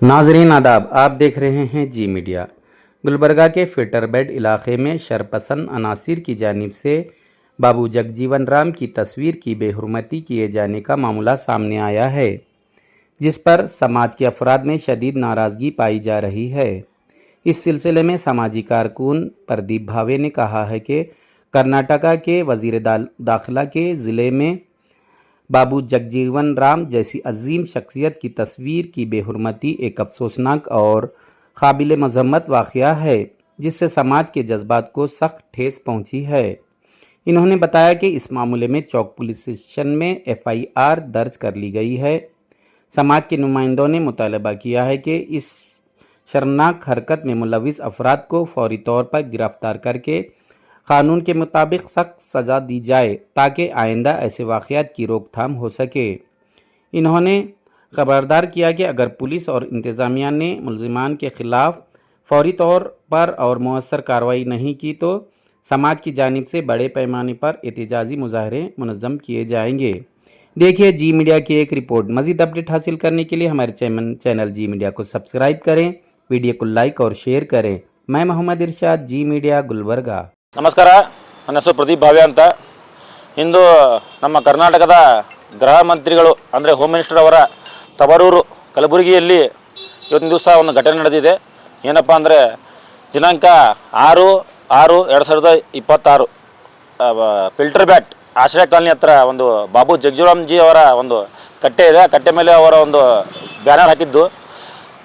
नाजरीन आदाब, आप देख रहे हैं जी मीडिया। गुलबर्गा के फिल्टरबेड इलाके में शरपसंद अनासिर की जानिब से बाबू जगजीवन राम की तस्वीर की बेहुरमती किए जाने का मामला सामने आया है, जिस पर समाज के अफराद में शदीद नाराज़गी पाई जा रही है। इस सिलसिले में समाजी कारकुन प्रदीप भावे ने कहा है कि कर्नाटका के वज़ीर दाखिला के ज़िले में बाबू जगजीवन राम जैसी अजीम शख्सियत की तस्वीर की बेहुरमती एक अफसोसनाक और काबिल मज़म्मत वाक़या है, जिससे समाज के जज्बात को सख्त ठेस पहुंची है। इन्होंने बताया कि इस मामले में चौक पुलिस स्टेशन में FIR दर्ज कर ली गई है। समाज के नुमाइंदों ने मुतालबा किया है कि इस शर्मनाक हरकत में मुलविस अफराद को फौरी तौर पर गिरफ्तार करके कानून के मुताबिक सख्त सज़ा दी जाए, ताकि आइंदा ऐसे वाक़यात की रोकथाम हो सके। इन्होंने खबरदार किया कि अगर पुलिस और इंतज़ामिया ने मुलज़िमान के ख़िलाफ़ फौरी तौर पर और मौसर कार्रवाई नहीं की तो समाज की जानिब से बड़े पैमाने पर एहतजाजी मुजाहरे मुनज़्ज़म किए जाएंगे। देखिए जी मीडिया की एक रिपोर्ट। मज़ीद अपडेट हासिल करने के लिए हमारे चैनल जी मीडिया को सब्सक्राइब करें, वीडियो को लाइक और शेयर करें। मैं मोहम्मद इरशाद, जी मीडिया, गुलबर्गा। ನಮಸ್ಕಾರ. ನನ್ನ ಹೆಸರು ಪ್ರದೀಪ್ ಭಾವೆ ಅಂತ. ಇಂದು ನಮ್ಮ ಕರ್ನಾಟಕದ ಗೃಹ ಮಂತ್ರಿಗಳು ಅಂದರೆ ಹೋಮ್ ಮಿನಿಸ್ಟರ್ ಅವರ ತವರೂರು ಕಲಬುರಗಿಯಲ್ಲಿ ಇವತ್ತಿನ ದಿವಸ ಒಂದು ಘಟನೆ ನಡೆದಿದೆ. ಏನಪ್ಪ ಅಂದರೆ ದಿನಾಂಕ 6/6/2026 ಫಿಲ್ಟರ್ ಬ್ಯಾಟ್ ಆಶ್ರಯ ಕಾಲನಿ ಹತ್ರ ಒಂದು ಬಾಬು ಜಗಜೀವರಾಮ್ಜಿ ಅವರ ಒಂದು ಕಟ್ಟೆ ಇದೆ. ಕಟ್ಟೆ ಮೇಲೆ ಅವರ ಒಂದು ಬ್ಯಾನರ್ ಹಾಕಿದ್ದು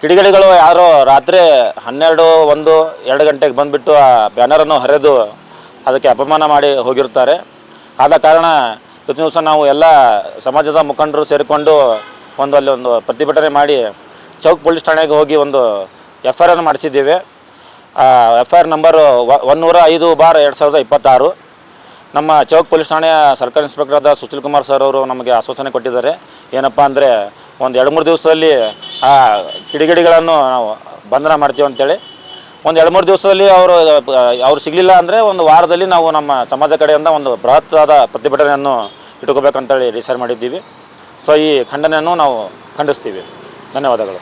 ಕಿಡಿಗೇಡಿಗಳು ಯಾರೋ ರಾತ್ರಿ 12, 1, 2 ಗಂಟೆಗೆ ಬಂದುಬಿಟ್ಟು ಆ ಬ್ಯಾನರನ್ನು ಹರಿದು ಅದಕ್ಕೆ ಅಪಮಾನ ಮಾಡಿ ಹೋಗಿರ್ತಾರೆ. ಆದ ಕಾರಣ ಇವತ್ತಿನ ದಿವಸ ನಾವು ಎಲ್ಲ ಸಮಾಜದ ಮುಖಂಡರು ಸೇರಿಕೊಂಡು ಅಲ್ಲಿ ಒಂದು ಪ್ರತಿಭಟನೆ ಮಾಡಿ ಚೌಕ್ ಪೊಲೀಸ್ ಠಾಣೆಗೆ ಹೋಗಿ ಒಂದು FIR ಅನ್ನು ಮಾಡಿಸಿದ್ದೇವೆ. FIR number 105/2026. ನಮ್ಮ ಚೌಕ್ ಪೊಲೀಸ್ ಠಾಣೆಯ ಸರ್ಕಲ್ ಇನ್ಸ್ಪೆಕ್ಟರ್ ಆದ ಸುಶೀಲ್ ಕುಮಾರ್ ಸರ್ ಅವರು ನಮಗೆ ಆಶ್ವಾಸನೆ ಕೊಟ್ಟಿದ್ದಾರೆ. ಏನಪ್ಪ ಅಂದರೆ ಒಂದು 2-3 ದಿವಸದಲ್ಲಿ ಆ ಕಿಡಿಗೇಡಿಗಳನ್ನು ನಾವು ಬಂಧನ ಮಾಡ್ತೀವಿ ಅಂತೇಳಿ. ಒಂದು 2-3 ದಿವಸದಲ್ಲಿ ಅವರು ಸಿಗಲಿಲ್ಲ ಅಂದರೆ ಒಂದು ವಾರದಲ್ಲಿ ನಾವು ನಮ್ಮ ಸಮಾಜ ಕಡೆಯಿಂದ ಒಂದು ಬೃಹತ್ತಾದ ಪ್ರತಿಭಟನೆಯನ್ನು ಇಟ್ಕೋಬೇಕಂತೇಳಿ ಡಿಸೈಡ್ ಮಾಡಿದ್ದೀವಿ. ಸೊ ಈ ಖಂಡನೆಯನ್ನು ನಾವು ಖಂಡಿಸ್ತೀವಿ. ಧನ್ಯವಾದಗಳು.